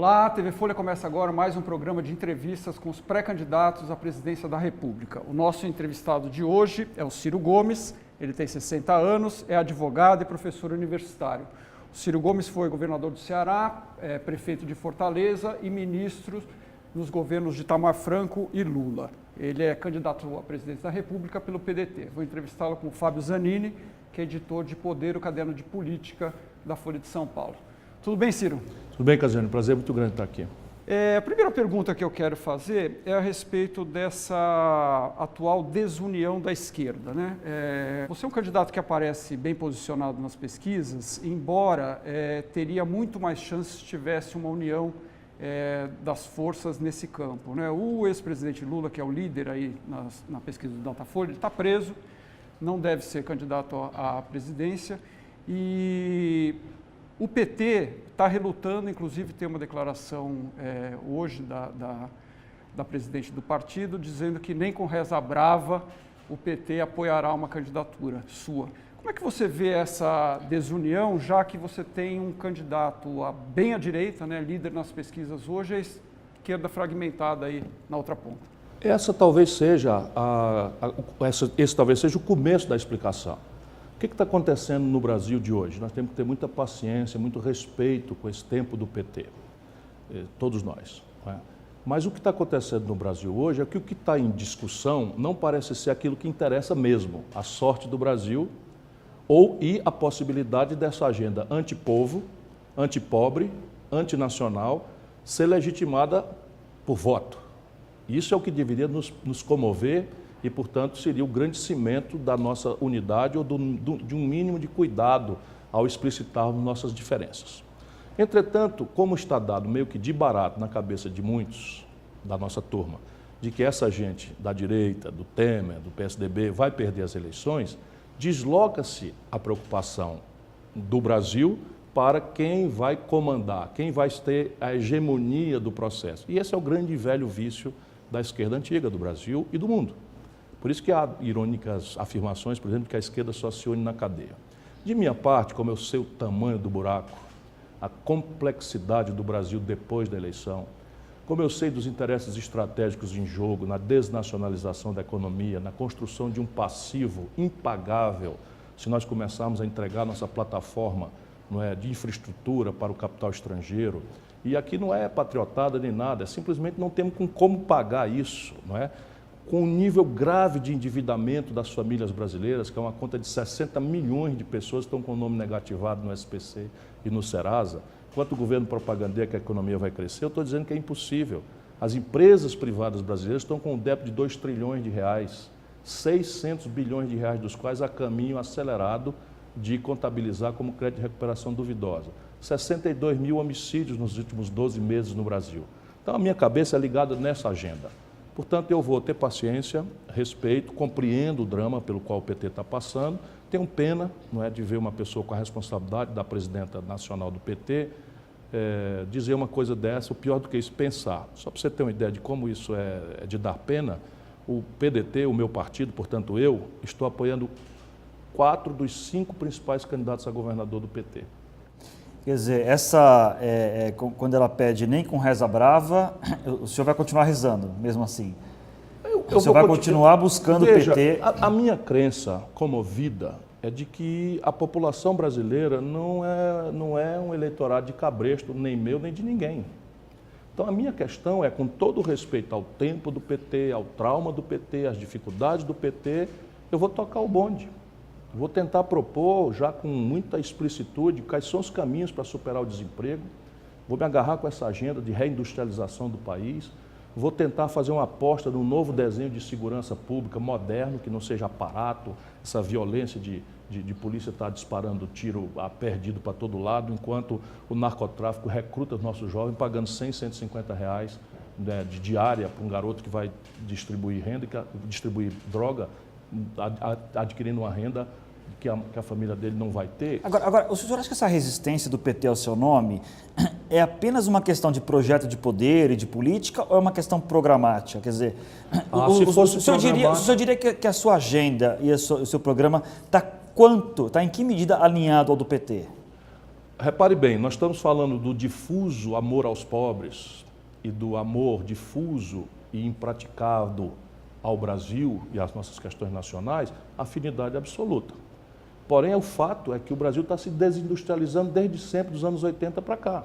Olá, a TV Folha começa agora mais um programa de entrevistas com os pré-candidatos à presidência da República. O nosso entrevistado de hoje é o Ciro Gomes, ele tem 60 anos, é advogado e professor universitário. O Ciro Gomes foi governador do Ceará, prefeito de Fortaleza e ministro nos governos de Itamar Franco e Lula. Ele é candidato à presidência da República pelo PDT. Vou entrevistá-lo com o Fábio Zanini, que é editor de Poder, o caderno de política da Folha de São Paulo. Tudo bem, Ciro? Tudo bem, Casiano. Prazer muito grande estar aqui. A primeira pergunta que eu quero fazer é a respeito dessa atual desunião da esquerda, né? Você é um candidato que aparece bem posicionado nas pesquisas, embora teria muito mais chances se tivesse uma união das forças nesse campo, né? O ex-presidente Lula, que é o líder aí na pesquisa do Datafolha, ele está preso, não deve ser candidato à presidência e o PT está relutando, inclusive tem uma declaração hoje da presidente do partido, dizendo que nem com reza brava o PT apoiará uma candidatura sua. Como é que você vê essa desunião, já que você tem um candidato bem à direita, né, líder nas pesquisas hoje, a esquerda fragmentada aí na outra ponta? Esse talvez seja o começo da explicação. O que está acontecendo no Brasil de hoje? Nós temos que ter muita paciência, muito respeito com esse tempo do PT, todos nós. Não é? Mas o que está acontecendo no Brasil hoje é que o que está em discussão não parece ser aquilo que interessa mesmo, a sorte do Brasil e a possibilidade dessa agenda antipovo, antipobre, antinacional, ser legitimada por voto. Isso é o que deveria nos comover e, portanto, seria o grande cimento da nossa unidade ou de um mínimo de cuidado ao explicitarmos nossas diferenças. Entretanto, como está dado meio que de barato na cabeça de muitos da nossa turma, de que essa gente da direita, do Temer, do PSDB, vai perder as eleições, desloca-se a preocupação do Brasil para quem vai comandar, quem vai ter a hegemonia do processo. E esse é o grande e velho vício da esquerda antiga do Brasil e do mundo. Por isso que há irônicas afirmações, por exemplo, que a esquerda só se une na cadeia. De minha parte, como eu sei o tamanho do buraco, a complexidade do Brasil depois da eleição, como eu sei dos interesses estratégicos em jogo, na desnacionalização da economia, na construção de um passivo impagável, se nós começarmos a entregar nossa plataforma de infraestrutura para o capital estrangeiro, e aqui não é patriotada nem nada, simplesmente não temos como pagar isso, não é? Com um nível grave de endividamento das famílias brasileiras, que é uma conta de 60 milhões de pessoas que estão com o nome negativado no SPC e no Serasa. Enquanto o governo propagandeia que a economia vai crescer, eu estou dizendo que é impossível. As empresas privadas brasileiras estão com um débito de 2 trilhões de reais, 600 bilhões de reais dos quais a caminho acelerado de contabilizar como crédito de recuperação duvidosa. 62 mil homicídios nos últimos 12 meses no Brasil. Então a minha cabeça é ligada nessa agenda. Portanto, eu vou ter paciência, respeito, compreendo o drama pelo qual o PT está passando. Tenho pena de ver uma pessoa com a responsabilidade da presidenta nacional do PT dizer uma coisa dessa, o pior do que isso, pensar. Só para você ter uma ideia de como isso é de dar pena, o PDT, o meu partido, portanto eu, estou apoiando 4 dos 5 principais candidatos a governador do PT. Quer dizer, quando ela pede nem com reza brava, o senhor vai continuar rezando, mesmo assim? O senhor vai continuar buscando o PT? A minha crença comovida é de que a população brasileira não é um eleitorado de cabresto, nem meu, nem de ninguém. Então, a minha questão é, com todo o respeito ao tempo do PT, ao trauma do PT, às dificuldades do PT, eu vou tocar o bonde. Vou tentar propor, já com muita explicitude, quais são os caminhos para superar o desemprego. Vou me agarrar com essa agenda de reindustrialização do país. Vou tentar fazer uma aposta num novo desenho de segurança pública moderno, que não seja aparato, essa violência de polícia estar disparando tiro perdido para todo lado, enquanto o narcotráfico recruta os nossos jovens pagando 100, 150 reais de diária para um garoto que vai distribuir droga, adquirindo uma renda que a família dele não vai ter. Agora, o senhor acha que essa resistência do PT ao seu nome é apenas uma questão de projeto de poder e de política ou é uma questão programática? Quer dizer, o senhor diria que a sua agenda e o seu programa está em que medida alinhado ao do PT? repare bem, nós estamos falando do difuso amor aos pobres e do amor difuso e impraticado ao Brasil e às nossas questões nacionais, afinidade absoluta. Porém, o fato é que o Brasil está se desindustrializando desde sempre, dos anos 80 para cá.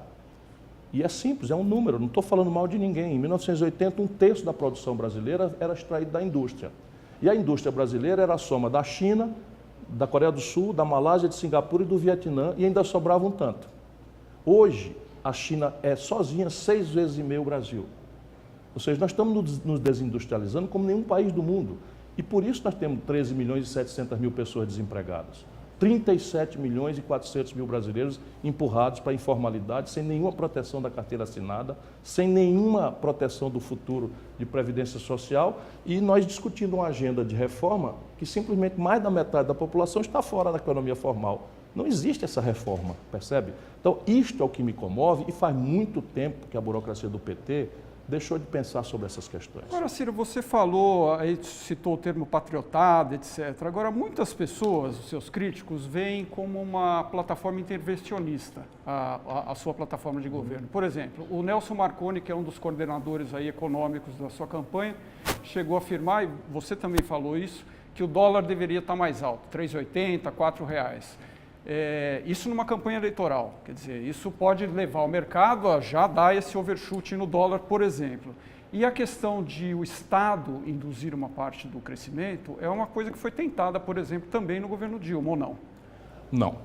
E é simples, é um número, não estou falando mal de ninguém. Em 1980, 1/3 da produção brasileira era extraída da indústria. E a indústria brasileira era a soma da China, da Coreia do Sul, da Malásia, de Singapura e do Vietnã, e ainda sobrava um tanto. Hoje, a China é sozinha 6,5 vezes o Brasil. Ou seja, nós estamos nos desindustrializando como nenhum país do mundo. E por isso nós temos 13 milhões e 700 mil pessoas desempregadas. 37 milhões e 400 mil brasileiros empurrados para a informalidade, sem nenhuma proteção da carteira assinada, sem nenhuma proteção do futuro de previdência social, e nós discutindo uma agenda de reforma que simplesmente mais da metade da população está fora da economia formal. Não existe essa reforma, percebe? Então, isto é o que me comove, e faz muito tempo que a burocracia do PT deixou de pensar sobre essas questões. Agora, Ciro, você falou, aí citou o termo patriotada, etc. Agora, muitas pessoas, os seus críticos, veem como uma plataforma intervencionista a sua plataforma de governo. Por exemplo, o Nelson Marconi, que é um dos coordenadores aí econômicos da sua campanha, chegou a afirmar, e você também falou isso, que o dólar deveria estar mais alto, R$ 3,80, R$ 4,00. Isso numa campanha eleitoral, quer dizer, isso pode levar o mercado a já dar esse overshoot no dólar, por exemplo. E a questão de o Estado induzir uma parte do crescimento é uma coisa que foi tentada, por exemplo, também no governo Dilma, ou não? Não.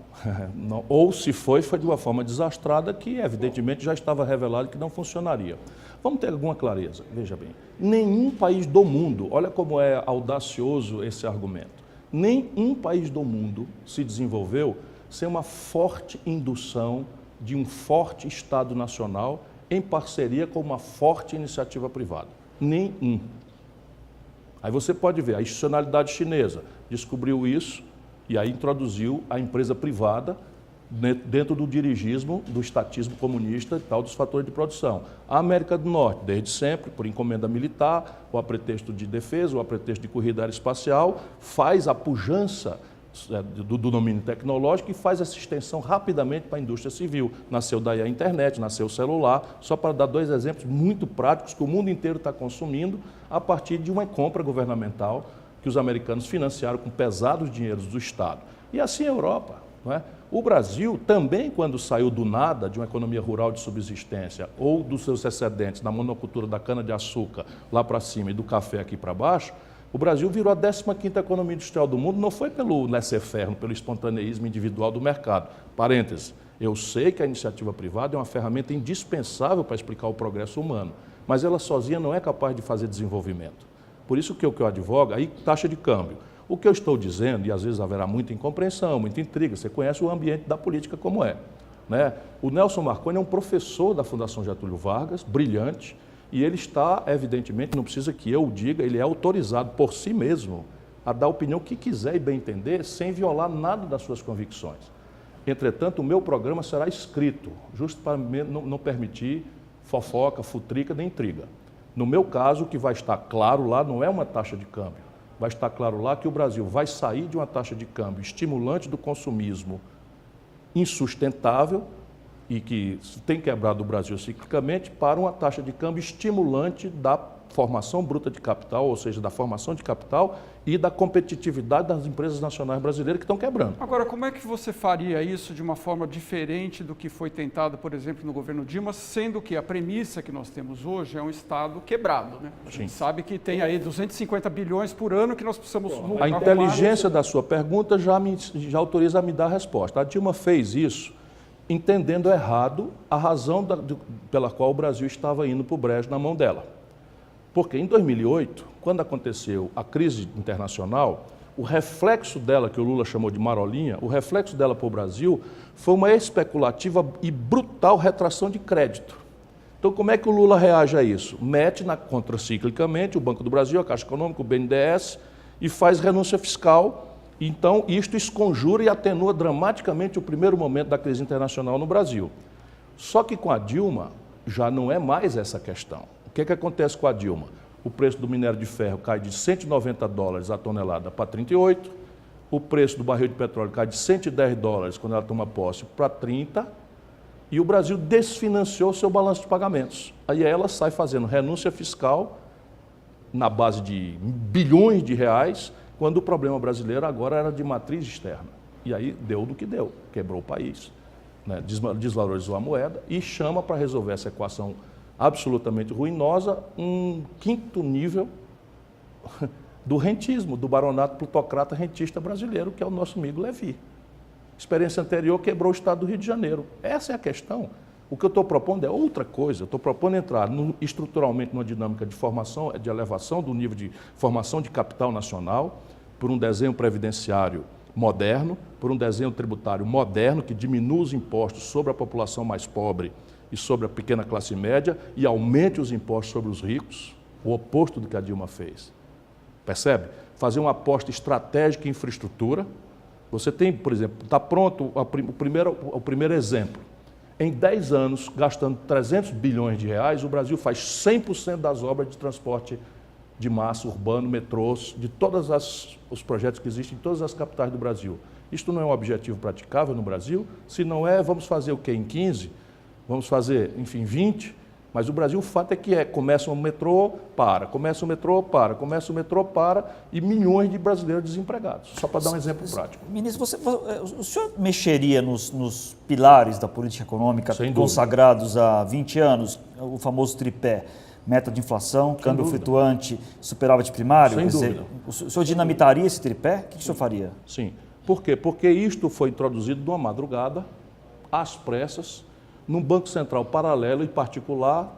Não. Ou se foi de uma forma desastrada que, evidentemente, já estava revelado que não funcionaria. Vamos ter alguma clareza, veja bem. Nenhum país do mundo, olha como é audacioso esse argumento, nenhum país do mundo se desenvolveu sem uma forte indução de um forte Estado nacional em parceria com uma forte iniciativa privada. Nenhum. Aí você pode ver, a institucionalidade chinesa descobriu isso e aí introduziu a empresa privada dentro do dirigismo, do estatismo comunista e tal, dos fatores de produção. A América do Norte, desde sempre, por encomenda militar, ou a pretexto de defesa, ou a pretexto de corrida aeroespacial, faz a pujança do domínio tecnológico e faz essa extensão rapidamente para a indústria civil. Nasceu daí a internet, nasceu o celular, só para dar 2 exemplos muito práticos que o mundo inteiro está consumindo a partir de uma compra governamental que os americanos financiaram com pesados dinheiros do Estado. E assim a Europa, não é? O Brasil também, quando saiu do nada, de uma economia rural de subsistência ou dos seus excedentes na monocultura da cana-de-açúcar lá para cima e do café aqui para baixo, o Brasil virou a 15ª economia industrial do mundo, não foi pelo laissez-faire, pelo espontaneísmo individual do mercado. Parênteses, eu sei que a iniciativa privada é uma ferramenta indispensável para explicar o progresso humano, mas ela sozinha não é capaz de fazer desenvolvimento. Por isso que eu advogo, aí taxa de câmbio. O que eu estou dizendo, e às vezes haverá muita incompreensão, muita intriga, você conhece o ambiente da política como é, né? O Nelson Marconi é um professor da Fundação Getúlio Vargas, brilhante, e ele está, evidentemente, não precisa que eu o diga, ele é autorizado por si mesmo a dar a opinião que quiser e bem entender, sem violar nada das suas convicções. Entretanto, o meu programa será escrito, justo para não permitir fofoca, futrica nem intriga. No meu caso, o que vai estar claro lá não é uma taxa de câmbio, vai estar claro lá que o Brasil vai sair de uma taxa de câmbio estimulante do consumismo insustentável e que tem quebrado o Brasil ciclicamente para uma taxa de câmbio estimulante da formação bruta de capital, ou seja, da formação de capital e da competitividade das empresas nacionais brasileiras que estão quebrando. Agora, como é que você faria isso de uma forma diferente do que foi tentado, por exemplo, no governo Dilma, sendo que a premissa que nós temos hoje é um Estado quebrado, né? A gente sabe que tem aí 250 bilhões por ano que nós precisamos... A inteligência da sua pergunta já autoriza a me dar a resposta. A Dilma fez isso entendendo errado a razão pela qual o Brasil estava indo para o brejo na mão dela. Porque em 2008, quando aconteceu a crise internacional, o reflexo dela, que o Lula chamou de marolinha, o reflexo dela para o Brasil foi uma especulativa e brutal retração de crédito. Então, como é que o Lula reage a isso? Mete contraciclicamente o Banco do Brasil, a Caixa Econômica, o BNDES, e faz renúncia fiscal. Então, isto esconjura e atenua dramaticamente o primeiro momento da crise internacional no Brasil. Só que com a Dilma já não é mais essa questão. O que acontece com a Dilma? O preço do minério de ferro cai de $190 a tonelada para 38, o preço do barril de petróleo cai de $110 quando ela toma posse para 30, E o Brasil desfinanciou seu balanço de pagamentos. Aí ela sai fazendo renúncia fiscal na base de bilhões de reais, quando o problema brasileiro agora era de matriz externa. E aí deu do que deu, quebrou o país, né? Desvalorizou a moeda e chama para resolver essa equação absolutamente ruinosa um quinto nível do rentismo, do baronato plutocrata rentista brasileiro, que é o nosso amigo Levi. Experiência anterior quebrou o estado do Rio de Janeiro. Essa é a questão. O que eu estou propondo é outra coisa. Eu estou propondo entrar estruturalmente numa dinâmica de formação, de elevação do nível de formação de capital nacional, por um desenho previdenciário moderno, por um desenho tributário moderno que diminua os impostos sobre a população mais pobre e sobre a pequena classe média e aumente os impostos sobre os ricos, o oposto do que a Dilma fez. Percebe? Fazer uma aposta estratégica em infraestrutura. Você tem, por exemplo, está pronto o primeiro exemplo. Em 10 anos, gastando 300 bilhões de reais, o Brasil faz 100% das obras de transporte de massa, urbano, metrôs, de todos os projetos que existem em todas as capitais do Brasil. Isto não é um objetivo praticável no Brasil? Se não é, vamos fazer o quê? Em 15? Vamos fazer, enfim, 20? Mas o Brasil, o fato é que começa o metrô, começa o metrô, começa o metrô, e milhões de brasileiros desempregados. Só para dar um exemplo prático. Ministro, o senhor mexeria nos pilares da política econômica consagrados há 20 anos, o famoso tripé, meta de inflação, câmbio flutuante, superávit primário? Sem dúvida. O senhor dinamitaria esse tripé? O que o senhor faria? Sim. Por quê? Porque isto foi introduzido numa madrugada, às pressas, num Banco Central paralelo e particular,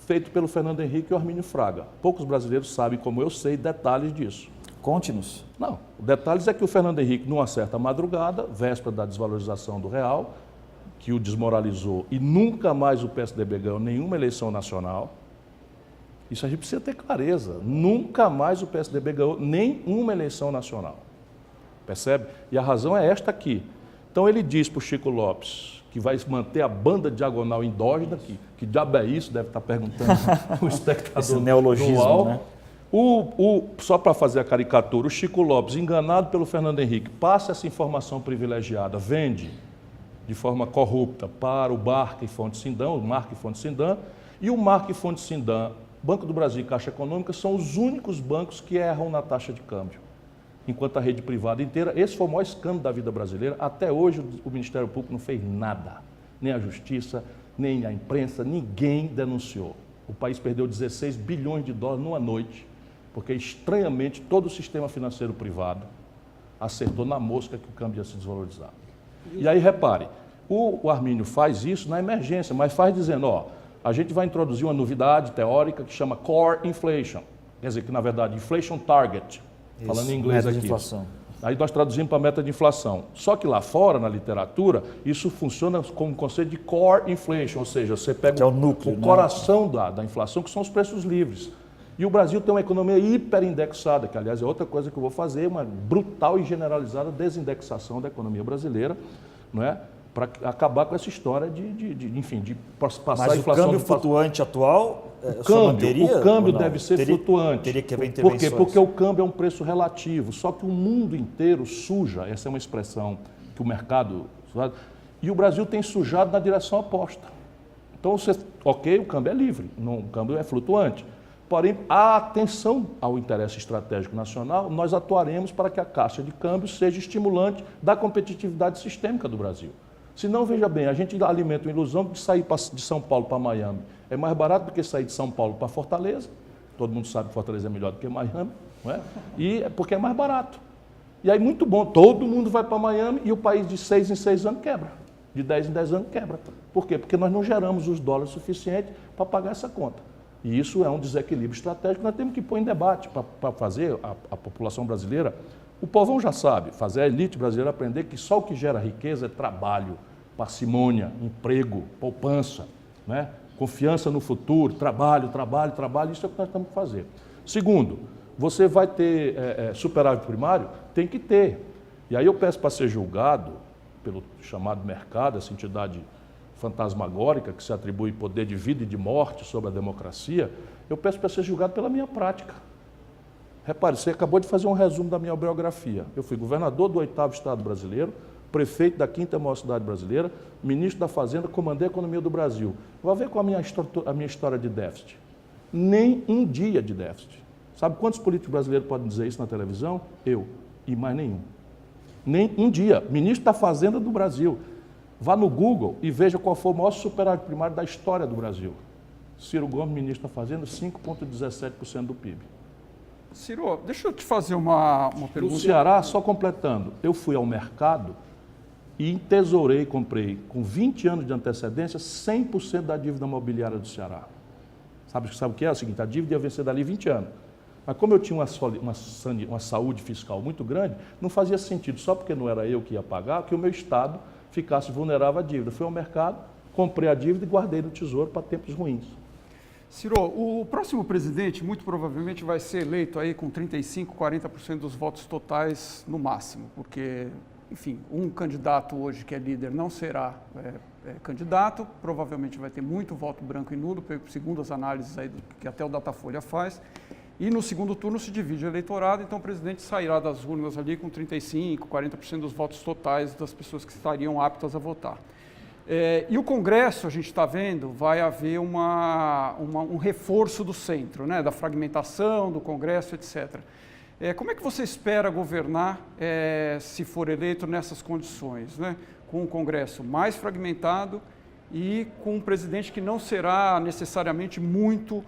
feito pelo Fernando Henrique e o Armínio Fraga. Poucos brasileiros sabem, como eu sei, detalhes disso. Conte-nos. Não, o detalhe é que o Fernando Henrique, numa certa madrugada, véspera da desvalorização do real, que o desmoralizou e nunca mais o PSDB ganhou nenhuma eleição nacional, isso a gente precisa ter clareza, nunca mais o PSDB ganhou nenhuma eleição nacional. Percebe? E a razão é esta aqui. Então ele diz para o Chico Lopes que vai manter a banda diagonal endógena, que diabo é isso, deve estar perguntando o espectador. Esse neologismo, né? Só para fazer a caricatura, o Chico Lopes, enganado pelo Fernando Henrique, passa essa informação privilegiada, vende de forma corrupta para o Marc e Fonte Sindan, e o Marc e Fonte Sindan, Banco do Brasil e Caixa Econômica são os únicos bancos que erram na taxa de câmbio. Enquanto a rede privada inteira, esse foi o maior escândalo da vida brasileira. Até hoje o Ministério Público não fez nada, nem a Justiça, nem a imprensa, ninguém denunciou. O país perdeu 16 bilhões de dólares numa noite, porque estranhamente todo o sistema financeiro privado acertou na mosca que o câmbio ia se desvalorizar. E aí repare, o Armínio faz isso na emergência, mas faz dizendo, a gente vai introduzir uma novidade teórica que chama Core Inflation, quer dizer que na verdade Inflation Target, falando em inglês aqui. Inflação. Aí nós traduzimos para meta de inflação. Só que lá fora, na literatura, isso funciona como um conceito de core inflation, ou seja, você pega o núcleo, coração da inflação, que são os preços livres. E o Brasil tem uma economia hiperindexada, que aliás é outra coisa que eu vou fazer, uma brutal e generalizada desindexação da economia brasileira, não é? Para acabar com essa história de passar Mas a inflação... o câmbio flutuante atual, o câmbio deve ser flutuante. Teria que haver Por intervenções. quê? Porque o câmbio é um preço relativo, só que o mundo inteiro suja, essa é uma expressão que o mercado... E o Brasil tem sujado na direção oposta. Então, o câmbio é livre, o câmbio é flutuante. Porém, a atenção ao interesse estratégico nacional, nós atuaremos para que a caixa de câmbio seja estimulante da competitividade sistêmica do Brasil. Se não, veja bem, a gente alimenta a ilusão de sair de São Paulo para Miami é mais barato do que sair de São Paulo para Fortaleza. Todo mundo sabe que Fortaleza é melhor do que Miami, não é? E é porque é mais barato. E aí, muito bom, todo mundo vai para Miami e o país de 6 em 6 anos quebra. De 10 em 10 anos quebra. Por quê? Porque nós não geramos os dólares suficientes para pagar essa conta. E isso é um desequilíbrio estratégico que nós temos que pôr em debate para fazer a população brasileira. O povão já sabe, fazer a elite brasileira aprender que só o que gera riqueza é trabalho, parcimônia, emprego, poupança, né? Confiança no futuro, trabalho, isso é o que nós temos que fazer. Segundo, você vai ter superávit primário? Tem que ter. E aí eu peço para ser julgado pelo chamado mercado, essa entidade fantasmagórica que se atribui poder de vida e de morte sobre a democracia, eu peço para ser julgado pela minha prática. Repare, você acabou de fazer um resumo da minha biografia. Eu fui governador do 8º Estado brasileiro, prefeito da quinta maior cidade brasileira, ministro da Fazenda, comandei a economia do Brasil. Vá ver qual a minha história de déficit. Nem um dia de déficit. Sabe quantos políticos brasileiros podem dizer isso na televisão? Eu. E mais nenhum. Nem um dia. Ministro da Fazenda do Brasil. Vá no Google e veja qual foi o maior superávit primário da história do Brasil. Ciro Gomes, ministro da Fazenda, 5,17% do PIB. Ciro, deixa eu te fazer uma pergunta. No Ceará, só completando, eu fui ao mercado e entesourei, comprei, com 20 anos de antecedência, 100% da dívida imobiliária do Ceará. Sabe o que é? É o seguinte, a dívida ia vencer dali 20 anos. Mas como eu tinha uma saúde fiscal muito grande, não fazia sentido, só porque não era eu que ia pagar, que o meu Estado ficasse vulnerável à dívida. Fui ao mercado, comprei a dívida e guardei no Tesouro para tempos ruins. Ciro, o próximo presidente muito provavelmente vai ser eleito aí com 35%, 40% dos votos totais no máximo, porque, enfim, um candidato hoje que é líder não será candidato, provavelmente vai ter muito voto branco e nulo, segundo as análises aí que até o Datafolha faz, e no segundo turno se divide o eleitorado, então o presidente sairá das urnas ali com 35%, 40% dos votos totais das pessoas que estariam aptas a votar. E o Congresso, a gente está vendo, vai haver um reforço do centro, né, da fragmentação do Congresso, etc. Como é que você espera governar se for eleito nessas condições, né? Com um Congresso mais fragmentado e com um presidente que não será necessariamente muito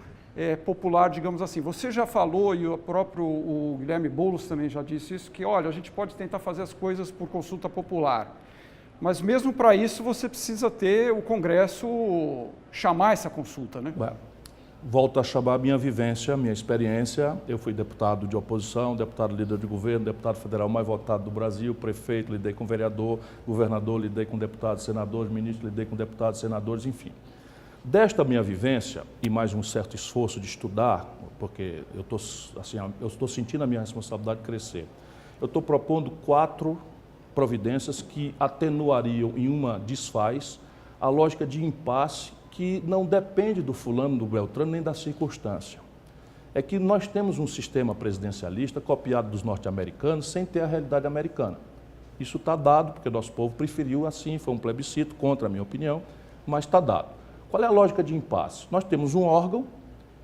popular, digamos assim. Você já falou, e o próprio Guilherme Boulos também já disse isso, que, olha, a gente pode tentar fazer as coisas por consulta popular. Mas mesmo para isso você precisa ter o Congresso chamar essa consulta, né? Volto a chamar a minha vivência, a minha experiência. Eu fui deputado de oposição, deputado líder de governo, deputado federal mais votado do Brasil, prefeito, lidei com vereador, governador, lidei com deputados, senadores, ministro, lidei com deputados, senadores, enfim. Desta minha vivência e mais um certo esforço de estudar, porque eu estou sentindo a minha responsabilidade crescer, eu estou propondo 4 providências que atenuariam em uma desfaz a lógica de impasse que não depende do fulano, do beltrano, nem da circunstância. É que nós temos um sistema presidencialista copiado dos norte-americanos sem ter a realidade americana. Isso está dado, porque nosso povo preferiu assim, foi um plebiscito, contra a minha opinião, mas está dado. Qual é a lógica de impasse? Nós temos um órgão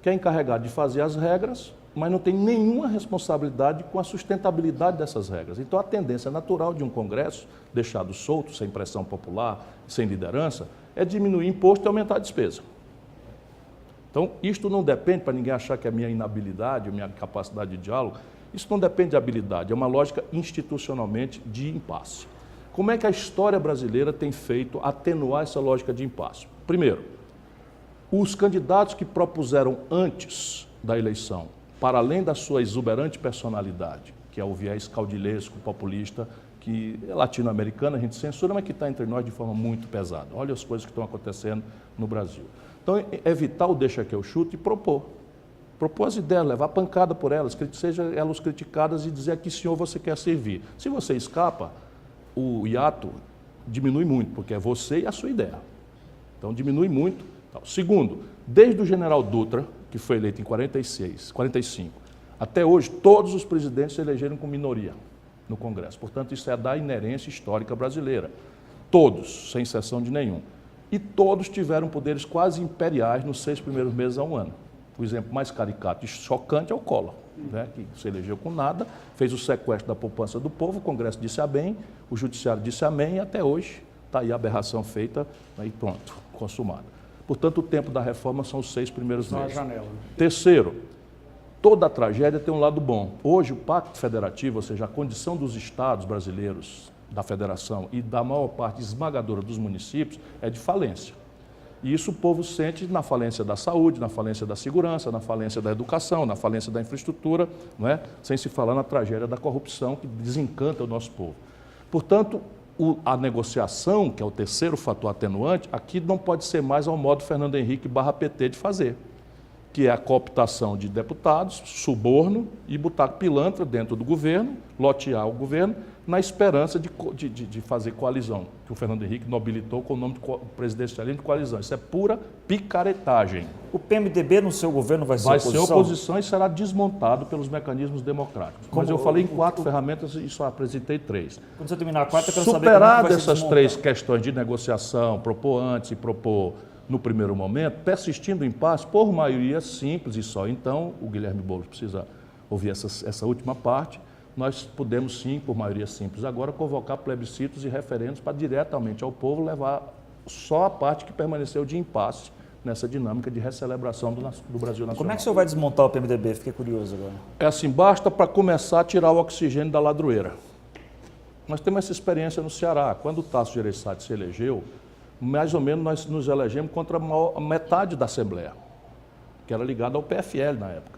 que é encarregado de fazer as regras, mas não tem nenhuma responsabilidade com a sustentabilidade dessas regras. Então, a tendência natural de um Congresso, deixado solto, sem pressão popular, sem liderança, é diminuir imposto e aumentar a despesa. Então, isto não depende, para ninguém achar que é a minha inabilidade, a minha capacidade de diálogo, isso não depende de habilidade, é uma lógica institucionalmente de impasse. Como é que a história brasileira tem feito atenuar essa lógica de impasse? Primeiro, os candidatos que propuseram antes da eleição, para além da sua exuberante personalidade, que é o viés caudilhesco, populista, que é latino-americano, a gente censura, mas que está entre nós de forma muito pesada. Olha as coisas que estão acontecendo no Brasil. Então, evitar o deixa que eu chuto e propor. Propor as ideias, levar pancada por elas, sejam elas criticadas e dizer a que senhor você quer servir. Se você escapa, o hiato diminui muito, porque é você e a sua ideia. Então, diminui muito. Segundo, desde o general Dutra, que foi eleito em 45, até hoje, todos os presidentes se elegeram com minoria no Congresso. Portanto, isso é da inerência histórica brasileira. Todos, sem exceção de nenhum. E todos tiveram poderes quase imperiais nos 6 primeiros meses a um ano. O exemplo mais caricato e chocante é o Collor, né, que se elegeu com nada, fez o sequestro da poupança do povo, o Congresso disse amém, o Judiciário disse amém, e até hoje está aí a aberração feita, e pronto, consumada. Portanto, o tempo da reforma são os 6 primeiros meses. Janela. Terceiro, toda a tragédia tem um lado bom. Hoje, o Pacto Federativo, ou seja, a condição dos estados brasileiros, da federação e da maior parte esmagadora dos municípios, é de falência. E isso o povo sente na falência da saúde, na falência da segurança, na falência da educação, na falência da infraestrutura, não é? Sem se falar na tragédia da corrupção que desencanta o nosso povo. Portanto, a negociação, que é o terceiro fator atenuante, aqui não pode ser mais ao modo Fernando Henrique /PT de fazer. que é a cooptação de deputados, suborno e botar pilantra dentro do governo, lotear o governo, na esperança de fazer coalizão, que o Fernando Henrique nobilitou com o nome de presidencialismo de coalizão. Isso é pura picaretagem. O PMDB no seu governo vai ser oposição? Vai ser oposição e será desmontado pelos mecanismos democráticos. Mas eu falei em 4 ferramentas e só apresentei 3. Quando você terminar a 4, eu quero saber Superadas essas 3 questões de negociação, propor antes e propor no primeiro momento, persistindo o impasse por maioria simples e só então, o Guilherme Boulos precisa ouvir essa última parte, nós podemos sim, por maioria simples, agora convocar plebiscitos e referendos para diretamente ao povo levar só a parte que permaneceu de impasse nessa dinâmica de recelebração do Brasil Nacional. Como é que o senhor vai desmontar o PMDB? Fiquei curioso agora. É assim, basta para começar a tirar o oxigênio da ladroeira. Nós temos essa experiência no Ceará. Quando o Tasso Gereissati se elegeu, mais ou menos nós nos elegemos contra a metade da Assembleia, que era ligada ao PFL na época.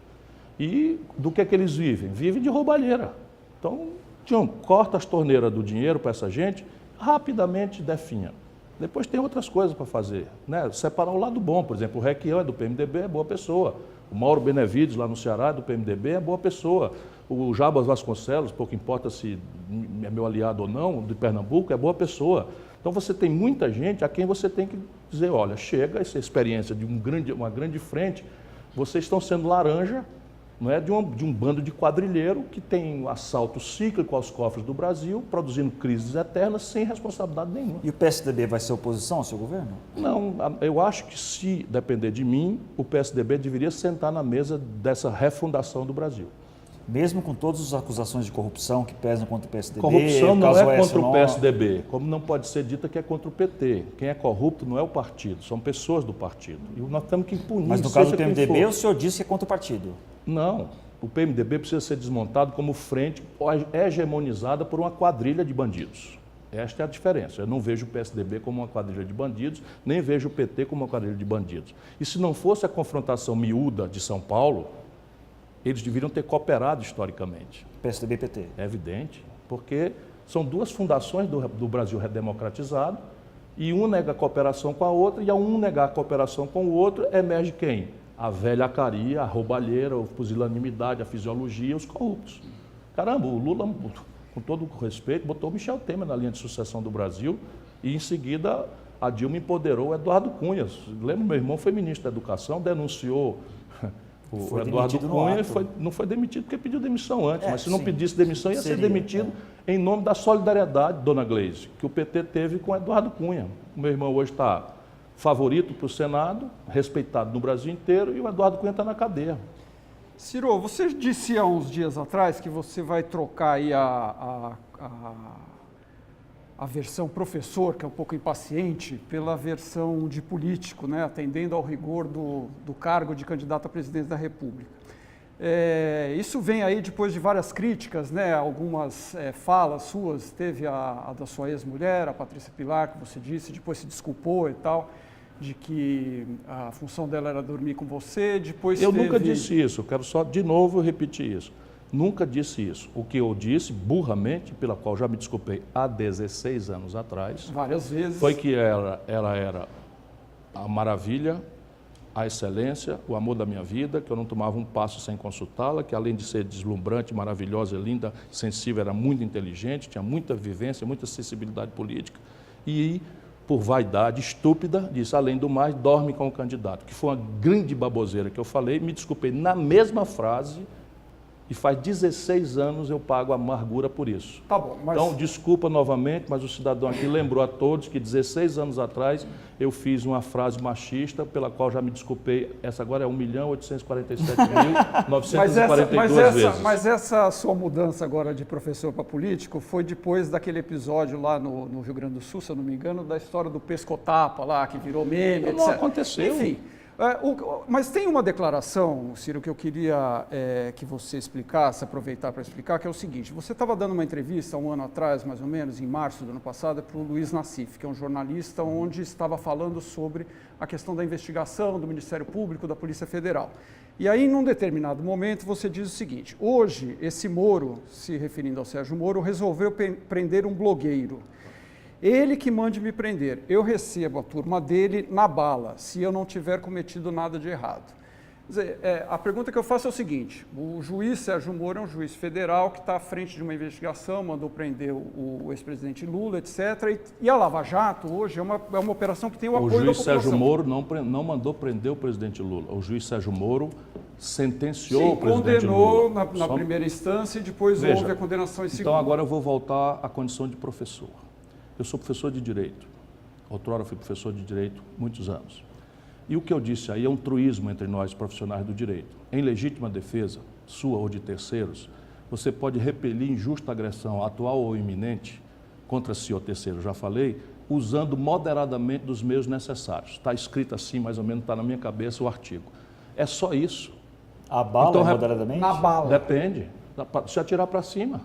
E do que eles vivem? Vivem de roubalheira. Então, corta as torneiras do dinheiro para essa gente, rapidamente definha. Depois tem outras coisas para fazer, né? Separar o lado bom, por exemplo, o Requião é do PMDB, é boa pessoa. O Mauro Benevides, lá no Ceará, é do PMDB, é boa pessoa. O Jabas Vasconcelos, pouco importa se é meu aliado ou não, de Pernambuco, é boa pessoa. Então você tem muita gente a quem você tem que dizer, olha, chega essa experiência de uma grande frente, vocês estão sendo laranja, não é, de um bando de quadrilheiro que tem um assalto cíclico aos cofres do Brasil, produzindo crises eternas sem responsabilidade nenhuma. E o PSDB vai ser oposição ao seu governo? Não, eu acho que se depender de mim, o PSDB deveria sentar na mesa dessa refundação do Brasil. Mesmo com todas as acusações de corrupção que pesam contra o PSDB? Corrupção não é contra o PSDB, como não pode ser dita que é contra o PT. Quem é corrupto não é o partido, são pessoas do partido. E nós temos que punir. Mas no caso do PMDB, o senhor disse que é contra o partido? Não, o PMDB precisa ser desmontado como frente hegemonizada por uma quadrilha de bandidos. Esta é a diferença. Eu não vejo o PSDB como uma quadrilha de bandidos, nem vejo o PT como uma quadrilha de bandidos. E se não fosse a confrontação miúda de São Paulo, eles deveriam ter cooperado historicamente. PSDB e PT. É evidente, porque são 2 fundações do Brasil redemocratizado e um nega a cooperação com a outra e ao um negar a cooperação com o outro, emerge quem? A velhacaria, a roubalheira, a pusilanimidade, a fisiologia, os corruptos. Caramba, o Lula, com todo o respeito, botou o Michel Temer na linha de sucessão do Brasil e em seguida a Dilma empoderou o Eduardo Cunha. Lembra, meu irmão foi ministro da Educação, denunciou o Eduardo Cunha não foi demitido porque pediu demissão antes, mas se não pedisse demissão ia ser demitido em nome da solidariedade, dona Gleise, que o PT teve com o Eduardo Cunha. O meu irmão hoje está favorito para o Senado, respeitado no Brasil inteiro, e o Eduardo Cunha está na cadeia. Ciro, você disse há uns dias atrás que você vai trocar aí a versão professor, que é um pouco impaciente, pela versão de político, né, atendendo ao rigor do cargo de candidato a presidente da República. Isso vem aí depois de várias críticas, né, algumas falas suas, teve a da sua ex-mulher, a Patrícia Pilar, que você disse, depois se desculpou e tal, de que a função dela era dormir com você, depois Eu nunca disse isso, quero só de novo repetir isso. Nunca disse isso. O que eu disse, burramente, pela qual já me desculpei há 16 anos atrás, várias vezes, foi que ela era a maravilha, a excelência, o amor da minha vida, que eu não tomava um passo sem consultá-la, que além de ser deslumbrante, maravilhosa, linda, sensível, era muito inteligente, tinha muita vivência, muita sensibilidade política e, por vaidade estúpida, disse, além do mais, dorme com o candidato, que foi uma grande baboseira que eu falei, me desculpei na mesma frase e faz 16 anos eu pago amargura por isso. Tá bom, mas... Então, desculpa novamente, mas o cidadão aqui lembrou a todos que 16 anos atrás eu fiz uma frase machista, pela qual já me desculpei, essa agora é 1.847.942 vezes. Mas essa sua mudança agora de professor para político foi depois daquele episódio lá no Rio Grande do Sul, se eu não me engano, da história do pescotapa lá, que virou meme, etc. Não aconteceu. Enfim. Mas tem uma declaração, Ciro, que eu queria que você explicasse, aproveitar para explicar, que é o seguinte: você estava dando uma entrevista um ano atrás, mais ou menos, em março do ano passado, para o Luiz Nassif, que é um jornalista, onde estava falando sobre a questão da investigação do Ministério Público, da Polícia Federal. E aí, num determinado momento, você diz o seguinte: hoje, esse Moro, se referindo ao Sérgio Moro, resolveu prender um blogueiro. Ele que mande me prender, eu recebo a turma dele na bala, se eu não tiver cometido nada de errado. dizer, a pergunta que eu faço é o seguinte: o juiz Sérgio Moro é um juiz federal que está à frente de uma investigação, mandou prender o ex-presidente Lula, etc. E a Lava Jato hoje é uma operação que tem o apoio da população. O juiz Sérgio Moro não mandou prender o presidente Lula. O juiz Sérgio Moro sentenciou o presidente Lula. Condenou na primeira instância e depois houve a condenação em segunda. Então agora eu vou voltar à condição de professor. Eu sou professor de Direito. Outrora fui professor de Direito muitos anos. E o que eu disse aí é um truísmo entre nós, profissionais do direito. Em legítima defesa, sua ou de terceiros, você pode repelir injusta agressão atual ou iminente contra si ou terceiro, já falei, usando moderadamente dos meios necessários. Está escrito assim, mais ou menos, está na minha cabeça o artigo. É só isso. A bala então, moderadamente? Na bala. Depende. Se atirar para cima.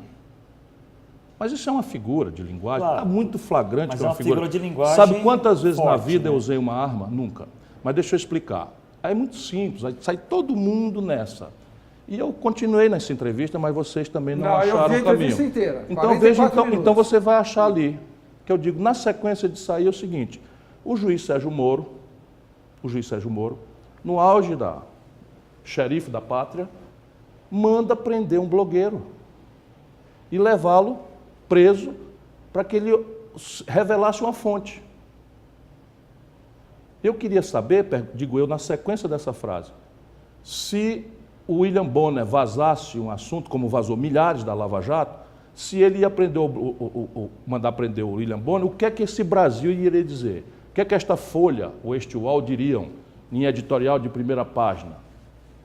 Mas isso é uma figura de linguagem, está muito flagrante. Mas que é uma figura de linguagem. Sabe quantas vezes forte, na vida né? eu usei uma arma? Nunca. Mas deixa eu explicar. Aí é muito simples, aí sai todo mundo nessa. E eu continuei nessa entrevista, mas vocês também não acharam o caminho. Eu vi a entrevista inteira. Então veja, então você vai achar ali, que eu digo, na sequência de sair é o seguinte: o juiz Sérgio Moro, no auge da xerife da pátria, manda prender um blogueiro e levá-lo preso para que ele revelasse uma fonte. Eu queria saber, digo eu, na sequência dessa frase, se o William Bonner vazasse um assunto, como vazou milhares da Lava Jato, se ele ia prender mandar prender o William Bonner, o que é que esse Brasil iria dizer? O que é que esta Folha ou este UOL diriam em editorial de primeira página?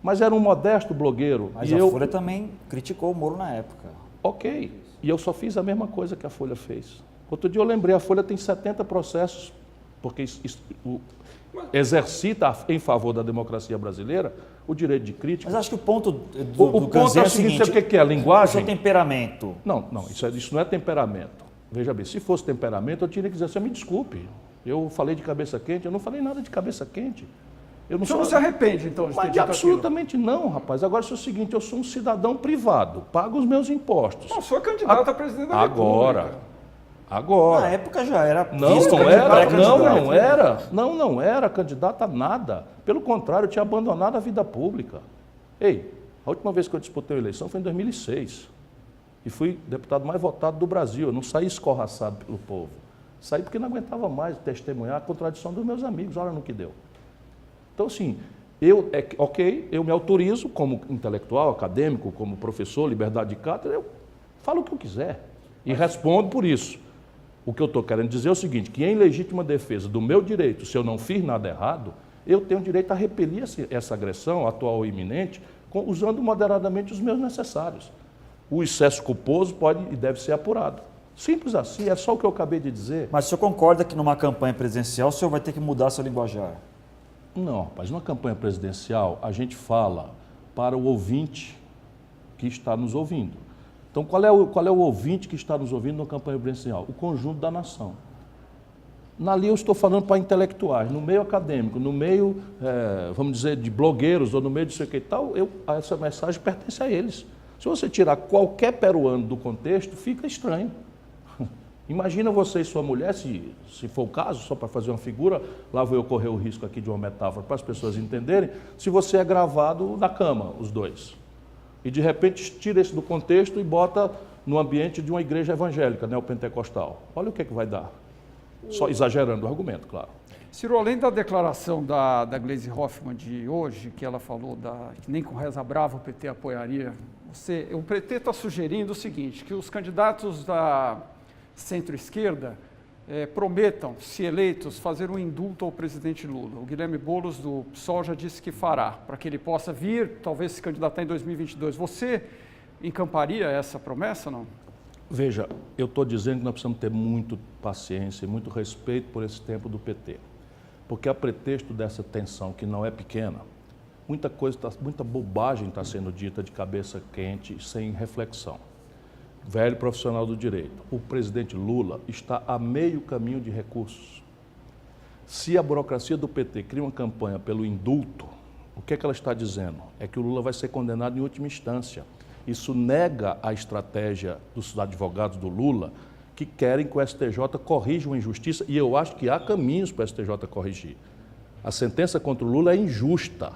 Mas era um modesto blogueiro. Mas a Folha também criticou o Moro na época. Ok, e eu só fiz a mesma coisa que a Folha fez. Outro dia eu lembrei, a Folha tem 70 processos, porque exercita em favor da democracia brasileira o direito de crítica. Mas acho que o ponto do ponto é o seguinte, sabe o que é a linguagem? O seu temperamento. Não, isso não é temperamento. Veja bem, se fosse temperamento, eu tinha que dizer assim, me desculpe, eu falei de cabeça quente, eu não falei nada de cabeça quente. O senhor não se arrepende, então, de ter dito absolutamente não, rapaz. Agora, é o seguinte, eu sou um cidadão privado, pago os meus impostos. Não, sou candidato a presidente da República. Agora. Na época já era. Não era candidato a nada. Pelo contrário, eu tinha abandonado a vida pública. Ei, a última vez que eu disputei a eleição foi em 2006. E fui deputado mais votado do Brasil. Eu não saí escorraçado pelo povo. Saí porque não aguentava mais testemunhar a contradição dos meus amigos. Olha no que deu. Então, assim, eu me autorizo como intelectual, acadêmico, como professor, liberdade de cátedra, eu falo o que eu quiser e respondo por isso. O que eu estou querendo dizer é o seguinte, que em legítima defesa do meu direito, se eu não fiz nada errado, eu tenho direito a repelir essa agressão atual ou iminente, usando moderadamente os meios necessários. O excesso culposo pode e deve ser apurado. Simples assim, é só o que eu acabei de dizer. Mas o senhor concorda que numa campanha presidencial o senhor vai ter que mudar seu linguajar? Não, rapaz, numa campanha presidencial a gente fala para o ouvinte que está nos ouvindo. Então, qual é o ouvinte que está nos ouvindo numa campanha presidencial? O conjunto da nação. Ali eu estou falando para intelectuais, no meio acadêmico, no meio, vamos dizer, de blogueiros ou no meio de sei o que e tal, essa mensagem pertence a eles. Se você tirar qualquer peruano do contexto, fica estranho. Imagina você e sua mulher, se for o caso, só para fazer uma figura, lá vou eu correr o risco aqui de uma metáfora para as pessoas entenderem, se você é gravado na cama, os dois. E de repente tira isso do contexto e bota no ambiente de uma igreja evangélica, neopentecostal. Olha o que vai dar. Só exagerando o argumento, claro. Ciro, além da declaração da Gleisi Hoffmann de hoje, que ela falou que nem com reza brava o PT apoiaria, o PT está sugerindo o seguinte, que os candidatos da centro-esquerda prometam, se eleitos, fazer um indulto ao presidente Lula. O Guilherme Boulos, do PSOL, já disse que fará, para que ele possa vir, talvez se candidatar em 2022. Você encamparia essa promessa ou não? Veja, eu estou dizendo que nós precisamos ter muita paciência e muito respeito por esse tempo do PT. Porque a pretexto dessa tensão, que não é pequena, muita bobagem está sendo dita de cabeça quente, sem reflexão. Velho profissional do direito, o presidente Lula está a meio caminho de recursos. Se a burocracia do PT cria uma campanha pelo indulto, o que é que ela está dizendo? É que o Lula vai ser condenado em última instância. Isso nega a estratégia dos advogados do Lula, que querem que o STJ corrija uma injustiça, e eu acho que há caminhos para o STJ corrigir. A sentença contra o Lula é injusta.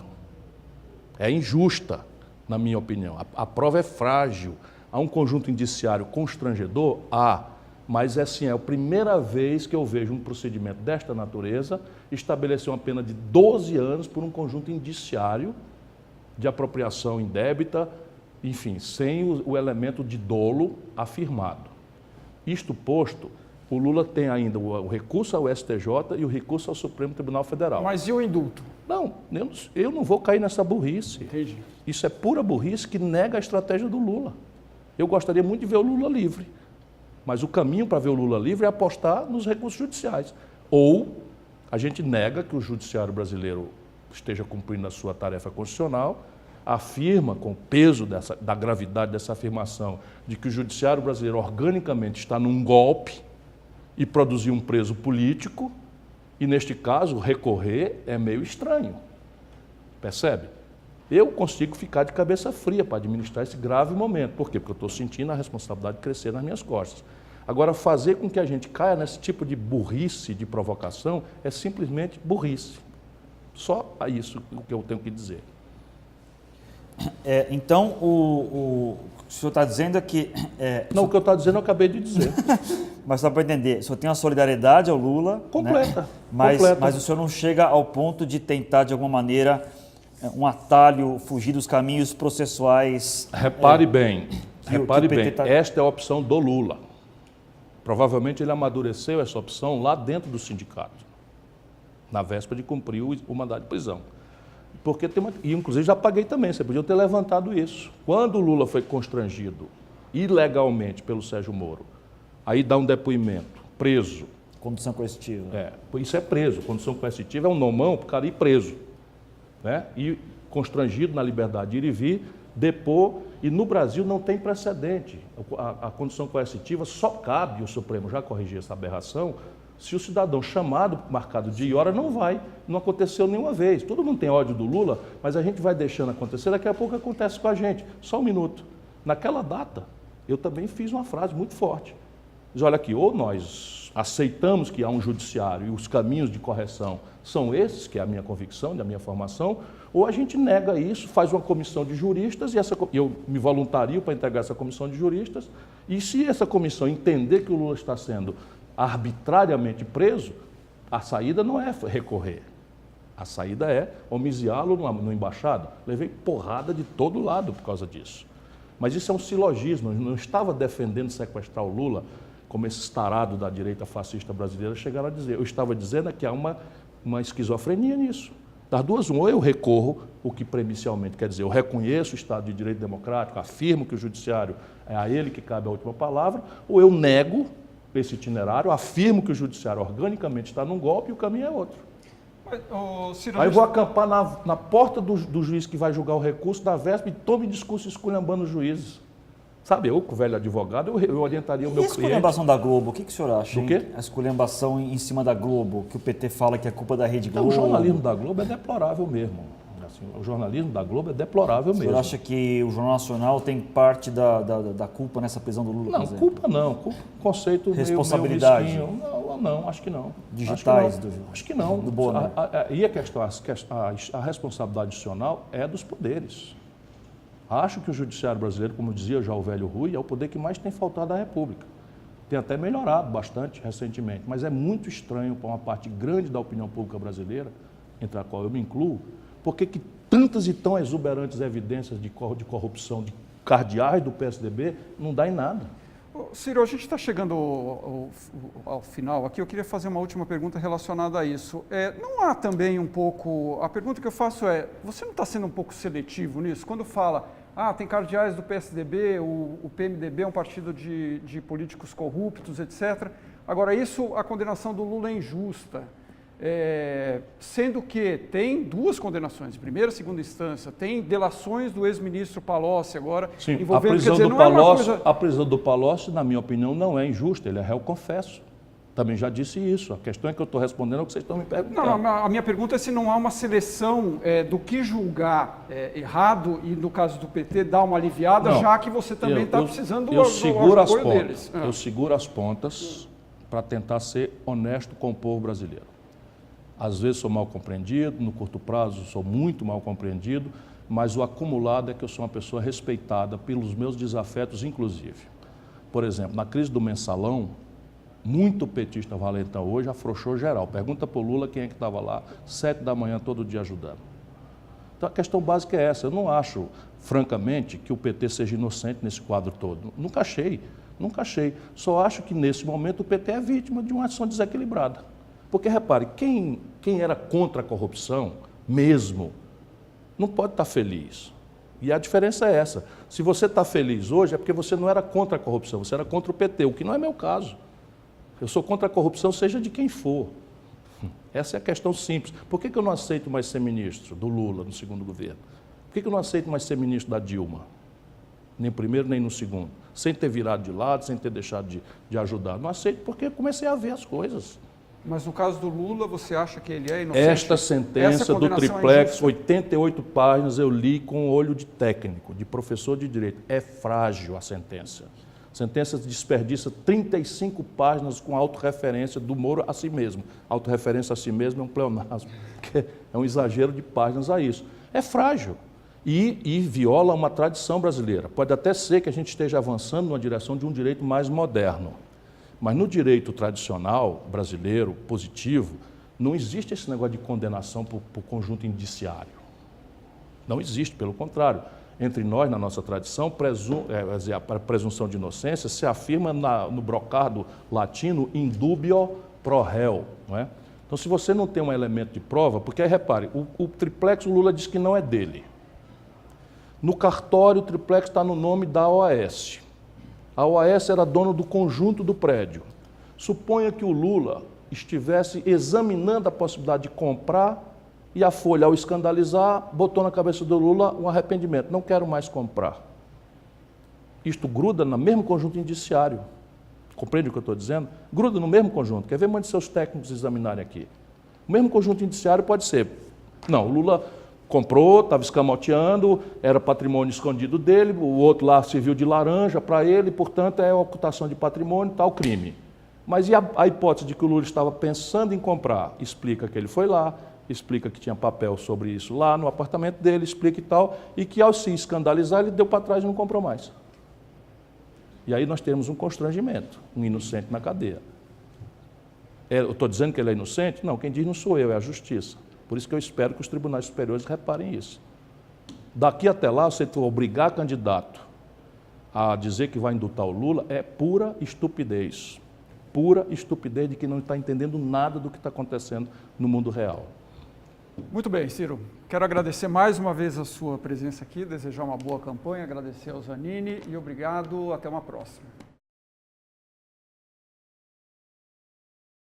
É injusta, na minha opinião. A prova é frágil. Há um conjunto indiciário constrangedor? Há. Mas é a primeira vez que eu vejo um procedimento desta natureza estabelecer uma pena de 12 anos por um conjunto indiciário de apropriação indébita, enfim, sem o elemento de dolo afirmado. Isto posto, o Lula tem ainda o recurso ao STJ e o recurso ao Supremo Tribunal Federal. Mas e o indulto? Não, eu não vou cair nessa burrice. Entendi. Isso é pura burrice que nega a estratégia do Lula. Eu gostaria muito de ver o Lula livre. Mas o caminho para ver o Lula livre é apostar nos recursos judiciais. Ou a gente nega que o judiciário brasileiro esteja cumprindo a sua tarefa constitucional, afirma com o peso da gravidade dessa afirmação de que o judiciário brasileiro organicamente está num golpe e produzir um preso político, e neste caso recorrer é meio estranho. Percebe? Eu consigo ficar de cabeça fria para administrar esse grave momento. Por quê? Porque eu estou sentindo a responsabilidade crescer nas minhas costas. Agora, fazer com que a gente caia nesse tipo de burrice, de provocação, é simplesmente burrice. Só isso que eu tenho que dizer. Então, o senhor está dizendo é que... Não, o que eu estou dizendo eu acabei de dizer. Mas só para entender, o senhor tem uma solidariedade ao Lula... Completa. Né? Mas o senhor não chega ao ponto de tentar, de alguma maneira, um atalho, fugir dos caminhos processuais... Repare bem, esta é a opção do Lula. Provavelmente ele amadureceu essa opção lá dentro do sindicato, na véspera de cumprir o mandado de prisão. Porque e inclusive já paguei também, você podia ter levantado isso. Quando o Lula foi constrangido ilegalmente pelo Sérgio Moro, aí dá um depoimento, preso. Condução coercitiva. Isso é preso. Condução coercitiva é um nomão para o cara ir preso. Né? E constrangido na liberdade de ir e vir, depor, e no Brasil não tem precedente. A condução coercitiva só cabe, o Supremo já corrigiu essa aberração, se o cidadão chamado, marcado dia e hora, não vai. Não aconteceu nenhuma vez. Todo mundo tem ódio do Lula, mas a gente vai deixando acontecer, daqui a pouco acontece com a gente. Só um minuto. Naquela data, eu também fiz uma frase muito forte. Diz, olha aqui, ou nós aceitamos que há um judiciário e os caminhos de correção são esses, que é a minha convicção, da minha formação, ou a gente nega isso, faz uma comissão de juristas, e eu me voluntario para integrar essa comissão de juristas, e se essa comissão entender que o Lula está sendo arbitrariamente preso, a saída não é recorrer, a saída é homiziá-lo no embaixado. Levei porrada de todo lado por causa disso. Mas isso é um silogismo, eu não estava defendendo sequestrar o Lula, como esses tarados da direita fascista brasileira chegaram a dizer. Eu estava dizendo que há uma esquizofrenia nisso. Das duas, ou eu recorro, o que premicialmente quer dizer, eu reconheço o Estado de Direito Democrático, afirmo que o judiciário é a ele que cabe a última palavra, ou eu nego esse itinerário, afirmo que o judiciário organicamente está num golpe e o caminho é outro. Mas, Ciro, aí eu vou acampar na porta do juiz que vai julgar o recurso da véspera e tome discurso esculhambando os juízes. Sabe, eu, como velho advogado, eu orientaria o meu cliente. E a esculhambação da Globo, o que o senhor acha? Do quê? A esculhambação em cima da Globo, que o PT fala que é culpa da Rede Globo. O jornalismo da Globo é deplorável mesmo. Assim, o jornalismo da Globo é deplorável mesmo. O senhor acha que o Jornal Nacional tem parte da culpa nessa prisão do Lula? Não, culpa não. Conceito responsabilidade. Meio não, acho que não. Digitais? Acho que não. Do Bono. E a responsabilidade adicional é dos poderes. Acho que o judiciário brasileiro, como dizia já o velho Rui, é o poder que mais tem faltado à República. Tem até melhorado bastante recentemente, mas é muito estranho para uma parte grande da opinião pública brasileira, entre a qual eu me incluo, porque que tantas e tão exuberantes evidências de corrupção de cardeais do PSDB não dá em nada. Ciro, a gente está chegando ao final aqui, eu queria fazer uma última pergunta relacionada a isso. Não há também um pouco... A pergunta que eu faço é, você não está sendo um pouco seletivo nisso? Quando fala, tem cardeais do PSDB, o PMDB é um partido de políticos corruptos, etc. Agora, a condenação do Lula é injusta. Sendo que tem duas condenações, primeira e segunda instância, tem delações do ex-ministro Palocci agora, sim, envolvendo... A prisão do Palocci, na minha opinião, não é injusta, ele é réu confesso. Também já disse isso, a questão é que eu estou respondendo ao que vocês estão me perguntando. Não, a minha pergunta é se não há uma seleção do que julgar errado e, no caso do PT, dar uma aliviada, não, já que você também está precisando do apoio deles. Eu seguro as pontas para tentar ser honesto com o povo brasileiro. Às vezes sou mal compreendido, no curto prazo sou muito mal compreendido, mas o acumulado é que eu sou uma pessoa respeitada pelos meus desafetos, inclusive. Por exemplo, na crise do mensalão, muito petista valentão hoje afrouxou geral. Pergunta para o Lula quem é que estava lá, 7 da manhã, todo dia ajudando. Então a questão básica é essa. Eu não acho, francamente, que o PT seja inocente nesse quadro todo. Nunca achei, nunca achei. Só acho que nesse momento o PT é vítima de uma ação desequilibrada. Porque, repare, quem era contra a corrupção, mesmo, não pode estar feliz. E a diferença é essa. Se você está feliz hoje é porque você não era contra a corrupção, você era contra o PT, o que não é meu caso. Eu sou contra a corrupção, seja de quem for. Essa é a questão simples. Por que eu não aceito mais ser ministro do Lula no segundo governo? Por que eu não aceito mais ser ministro da Dilma? Nem no primeiro, nem no segundo. Sem ter virado de lado, sem ter deixado de ajudar. Não aceito porque eu comecei a ver as coisas. Mas no caso do Lula, você acha que ele é inocente? Esta sentença do triplex, 88 páginas, eu li com olho de técnico, de professor de direito. É frágil a sentença. A sentença desperdiça 35 páginas com autorreferência do Moro a si mesmo. Autorreferência a si mesmo é um pleonasmo, porque é um exagero de páginas a isso. É frágil e viola uma tradição brasileira. Pode até ser que a gente esteja avançando na direção de um direito mais moderno. Mas no direito tradicional brasileiro, positivo, não existe esse negócio de condenação por conjunto indiciário. Não existe, pelo contrário. Entre nós, na nossa tradição, a presunção de inocência se afirma no brocado latino in dubio pro réu. Não é? Então, se você não tem um elemento de prova, porque aí, repare, o triplex, o Lula diz que não é dele. No cartório, o triplex está no nome da OAS. A OAS era dona do conjunto do prédio. Suponha que o Lula estivesse examinando a possibilidade de comprar e a Folha, ao escandalizar, botou na cabeça do Lula um arrependimento. Não quero mais comprar. Isto gruda no mesmo conjunto indiciário. Compreende o que eu estou dizendo? Gruda no mesmo conjunto. Quer ver? Mande seus técnicos examinarem aqui. O mesmo conjunto indiciário pode ser. Não, o Lula comprou, estava escamoteando, era patrimônio escondido dele, o outro lá serviu de laranja para ele, portanto é ocultação de patrimônio, tal crime. Mas e a hipótese de que o Lula estava pensando em comprar? Explica que ele foi lá, explica que tinha papel sobre isso lá no apartamento dele, explica e tal, e que ao se escandalizar ele deu para trás e não comprou mais. E aí nós temos um constrangimento, um inocente na cadeia. Eu estou dizendo que ele é inocente? Não, quem diz não sou eu, é a justiça. Por isso que eu espero que os tribunais superiores reparem isso. Daqui até lá, você obrigar candidato a dizer que vai indultar o Lula é pura estupidez. Pura estupidez de que não está entendendo nada do que está acontecendo no mundo real. Muito bem, Ciro. Quero agradecer mais uma vez a sua presença aqui, desejar uma boa campanha, agradecer ao Zanini e obrigado. Até uma próxima.